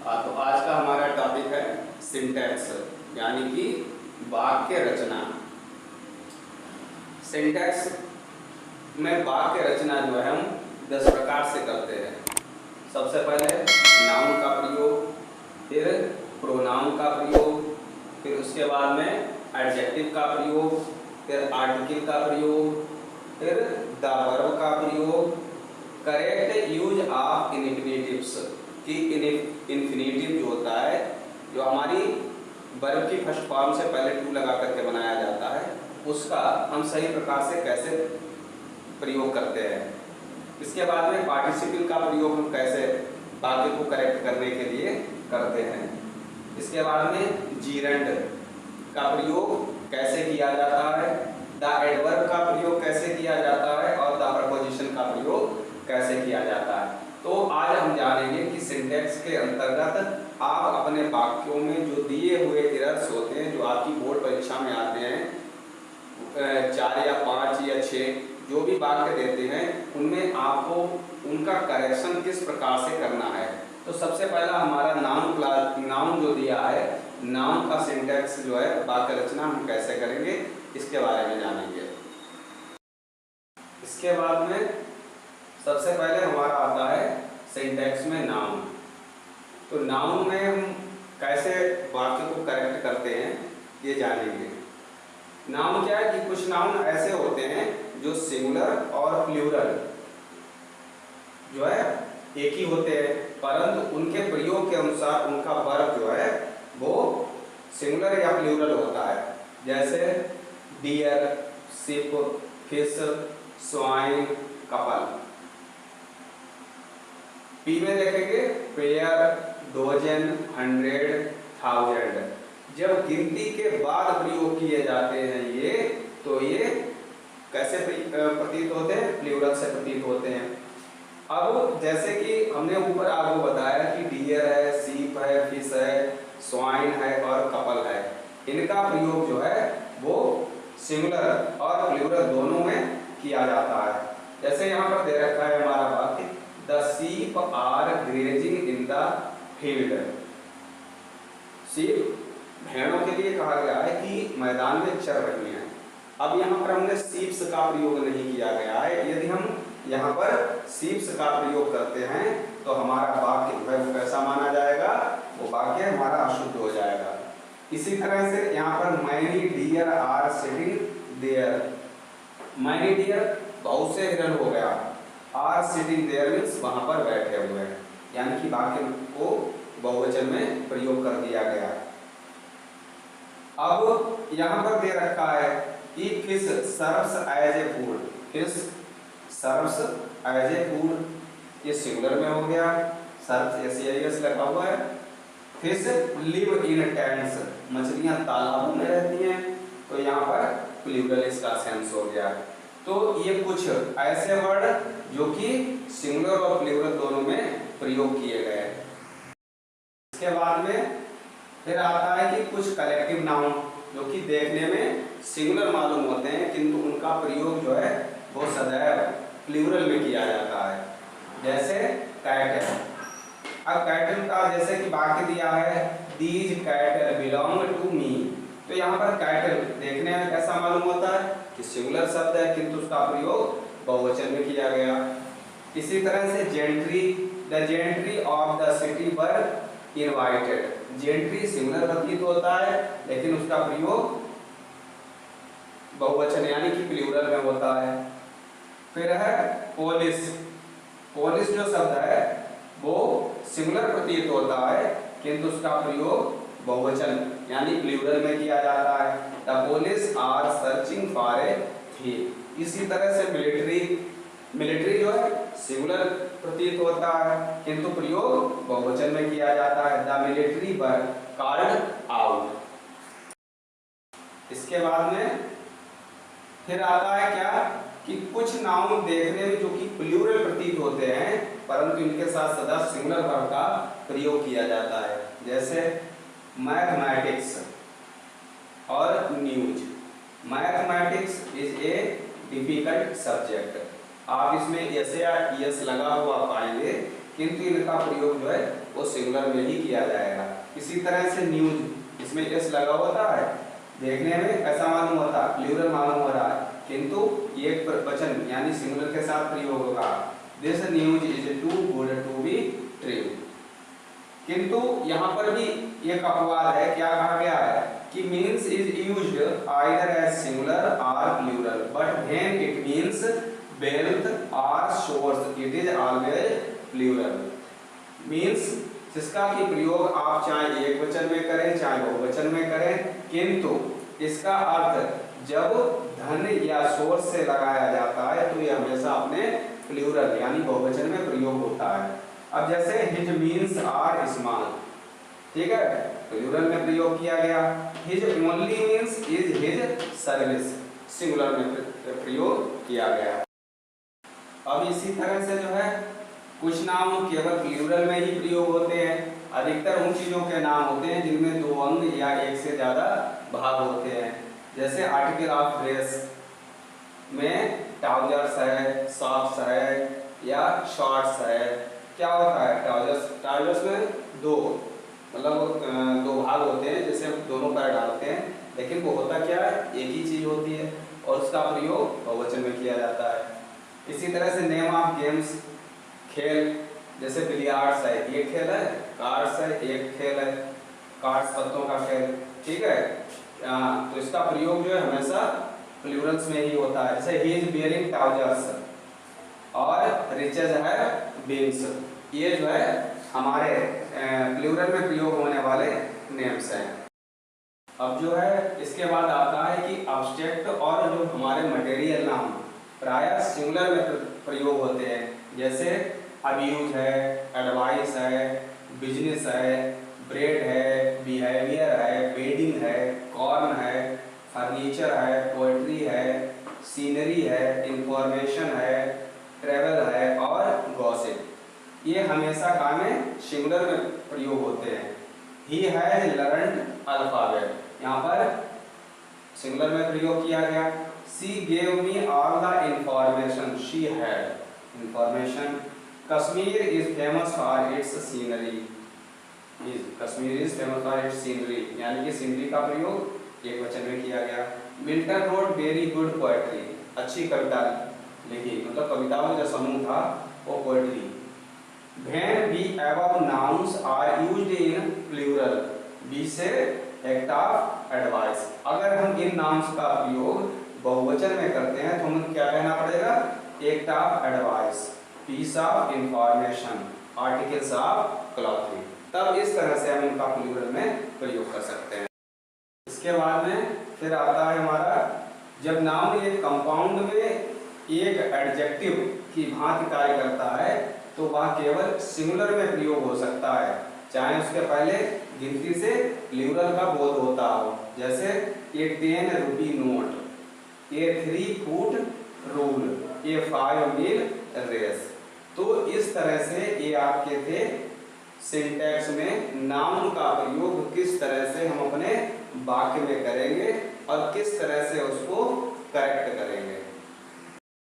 तो आज का हमारा टॉपिक है सिंटैक्स, यानी कि वाक्य रचना। सिंटैक्स में वाक्य रचना जो है हम 10 प्रकार से करते हैं। सबसे पहले नाउन का प्रयोग, फिर प्रोनाउन का प्रयोग, फिर उसके बाद में एडजेक्टिव का प्रयोग, फिर आर्टिकल का प्रयोग, फिर द वर्ब का प्रयोग, करेक्ट यूज ऑफ इन्फिनेटिव्स कि इन्फिनेटिव जो होता है, जो हमारी वर्ब की फर्स्ट फॉर्म से पहले टू लगा करके बनाया जाता है, उसका हम सही प्रकार से कैसे प्रयोग करते हैं। इसके बाद में पार्टिसिपल का प्रयोग हम कैसे वाक्य को करेक्ट करने के लिए करते हैं। इसके बाद में जीरेंड का प्रयोग कैसे किया जाता है, द एडवर्ब का प्रयोग कैसे किया जाता है और द प्रपोजिशन का प्रयोग कैसे किया जाता है। तो आज हम जानेंगे कि सिंटैक्स के अंतर्गत आप अपने वाक्यों में जो दिए हुए एरर्स होते हैं, जो आपकी बोर्ड परीक्षा में आते हैं, 4 या 5 या 6 जो भी वाक्य देते हैं, उनमें आपको उनका करेक्शन किस प्रकार से करना है। तो सबसे पहला हमारा नाउन जो दिया है, नाउन का सिंटैक्स जो है वाक्य रचना हम कैसे करेंगे, इसके बारे में जानेंगे। इसके बाद में सबसे पहले हमारा आता है सिंटैक्स में नाउन। तो नाउन में हम कैसे वाक्य को करेक्ट करते हैं ये जानेंगे। नाउन क्या है कि कुछ नाउन ऐसे होते हैं जो सिंगुलर और प्लूरल जो है एक ही होते हैं, परंतु उनके प्रयोग के अनुसार उनका वर्ब जो है वो सिंगुलर या प्लूरल होता है। जैसे deer, sheep, fish, swine, couple. P में देखेंगे पेयर, डोजन, 100, 1000। जब गिनती के बाद प्रयोग किए जाते हैं ये, तो ये कैसे प्रतीत होते हैं, प्लूरल से प्रतीत होते हैं। अब जैसे कि हमने ऊपर आपको बताया कि डियर है, सीप है, फिश है, स्वाइन है और कपल है, इनका प्रयोग जो है वो सिंगुलर और प्लूरल दोनों में किया जाता है। जैसे यहाँ पर दे रखा है हमारा वाक्य, the sheep are grazing in the field. Sheep भेड़ों के लिए कहा गया है कि मैदान में चर रही हैं। अब यहाँ पर हमने सीप्स का प्रयोग नहीं किया गया है। यदि हम यहाँ पर सीप्स का प्रयोग करते हैं तो हमारा वाक्य जो है वो कैसा माना जाएगा, वो वाक्य हमारा अशुद्ध हो जाएगा। इसी तरह से यहाँ पर many deer are sitting there. Many deer बहुत से हिरण हो गया, आर सिटिंग देयर मीन्स वहां पर बैठे हुए हैं, यानी कि वाक्य को बहुवचन में प्रयोग कर दिया गया। अब यहाँ पर दे रखा है कि fish serves as a food. Fish serves as a food, ये सिंगुलर में हो गया, सर्व्स एस लगा हुआ है। फिश लिव इन टैंक्स, मछलियां तालाबों में रहती हैं, तो यहाँ पर प्लूरल इसका सेंस हो गया। तो ये कुछ ऐसे वर्ड जो कि सिंगुलर और प्लूरल दोनों में प्रयोग किए गए। इसके बाद में फिर आता है कि कुछ कलेक्टिव नाउन जो कि देखने में सिंगुलर मालूम होते हैं, किंतु उनका प्रयोग जो है वो सदैव प्लूरल में किया जाता है। जैसे कैटल। अब कैटल का जैसे कि वाक्य दिया है, these cattle belong to me, तो यहाँ पर कैटल देखने में कैसा मालूम होता है कि सिंगुलर शब्द है, किंतु उसका प्रयोग बहुवचन में किया गया। इसी तरह से gentry, the gentry of the city were invited. Gentry singular प्रतीत होता है, लेकिन उसका प्रयोग बहुवचन यानी कि प्लूरल में होता है। फिर है पोलिस। पोलिस जो शब्द है वो सिंगुलर प्रतीत होता है, किंतु उसका प्रयोग बहुवचन यानी प्लूरल में किया जाता है। The police are searching for a thief. इसी तरह से मिलिट्री, मिलिट्री जो है सिंगुलर प्रतीत होता है, किंतु प्रयोग बहुवचन में किया जाता है। The military were called out. इसके बाद में फिर आता है क्या कि कुछ नाउन देखने में जो कि प्लूरल प्रतीत होते हैं, परंतु इनके साथ सदा सिंगुलर वर्ब का प्रयोग किया जाता है। जैसे मैथमेटिक्स और news. Mathematics is a difficult subject. आप इसमें एस या एस लगा हुआ पाएंगे, किंतु इनका प्रयोग जो है वो वो सिंगुलर में ही किया जाएगा। इसी तरह से न्यूज, इसमें एस लगा होता है, देखने में कैसा मालूम होता है, प्लूरल मालूम हो रहा है, किंतु एक वचन यानी सिंगुलर के साथ प्रयोग होगा। This news is too good to be true. किंतु यहाँ पर भी एक अपवाद है, क्या कहा गया है कि means is used either as singular और plural, but when it means wealth और source it is always plural. Means जिसका कि प्रयोग आप चाहे एक वचन में करें चाहे बहुवचन में करें, किंतु इसका अर्थ जब धन या सोर्स से लगाया जाता है तो यह हमेशा अपने प्लूरल यानी बहुवचन में प्रयोग होता है। अब जैसे हिज मीन्स आर स्मॉल, ठीक है, प्लूरल में प्रयोग किया गया। His only means is his service, singular में प्रयोग किया गया। अब इसी तरह से जो है कुछ नाम केवल प्लूरल में ही प्रयोग होते हैं। अधिकतर उन चीजों के नाम होते हैं जिनमें 2 अंग या एक से ज्यादा भाग होते हैं। जैसे आर्टिकल ऑफ ड्रेस में ट्राउजर्स है, सॉक्स है या शॉर्ट्स है। क्या होता है ट्राउजर्स में 2 मतलब 2 भाग होते हैं, जैसे हम दोनों पैर डालते हैं, लेकिन वो होता क्या है, एक ही चीज होती है और उसका प्रयोग बहुवचन में किया जाता है। इसी तरह से नेम ऑफ गेम्स, खेल, जैसे बिलियार्ड्स है एक खेल है, कार्ड्स है एक खेल है, कार्ड्स पत्तों का खेल, ठीक है। तो इसका प्रयोग जो है हमेशा प्लूरल्स में ही होता है। जैसे ही इज बियरिंग ट्राउजर्स और रिचेज है बीन्स, ये जो है हमारे प्लूरल में प्रयोग होने वाले नेम्स हैं। अब जो है इसके बाद आता है कि ऑब्जेक्ट और जो हमारे मटेरियल नाम प्रायः सिंगुलर में प्रयोग होते हैं। जैसे अब्यूज है, एडवाइस है, बिजनेस है, ब्रेड है, बिहेवियर है, बेडिंग है, कॉर्न है, फर्नीचर है, पोएट्री है, सीनरी है, इंफॉर्मेशन है, ट्रेवल है और गॉसिप। ये हमेशा का में सिंगुलर में प्रयोग होते हैं। ही हैज लर्न्ड अल्फाबेट, यहाँ पर सिंगुलर में प्रयोग किया गया। She gave me all the information she had information. Kashmir is famous for its scenery, Kashmir is famous for its scenery, यानी कि सीनरी का प्रयोग एक वचन में किया गया। Milton road very good poetry, अच्छी कविता लिखी, मतलब कविताओं का जो समूह था वो poetry. When we above nouns are used in plural, we say act of advice। अगर हम इन नाउन्स का प्रयोग बहुवचन में करते हैं तो हमें क्या कहना पड़ेगा, act of advice, piece of information, articles of clothing। तब इस तरह से हम इनका प्लूरल में प्रयोग कर सकते हैं। इसके बाद में फिर आता है हमारा, जब नाउन एक कंपाउंड में एक एडजेक्टिव की भांति कार्य करता है तो वह केवल सिंगुलर में प्रयोग हो सकता है, चाहे उसके पहले गिनती से प्लूरल का बोध होता हो। जैसे ए 10 रुपी नोट, ए 3 फुट रूल, ए 5 मील रेस। तो इस तरह से ये आपके थे सिंटैक्स में नाउन का प्रयोग किस तरह से हम अपने वाक्य में करेंगे और किस तरह से उसको करेक्ट करेंगे।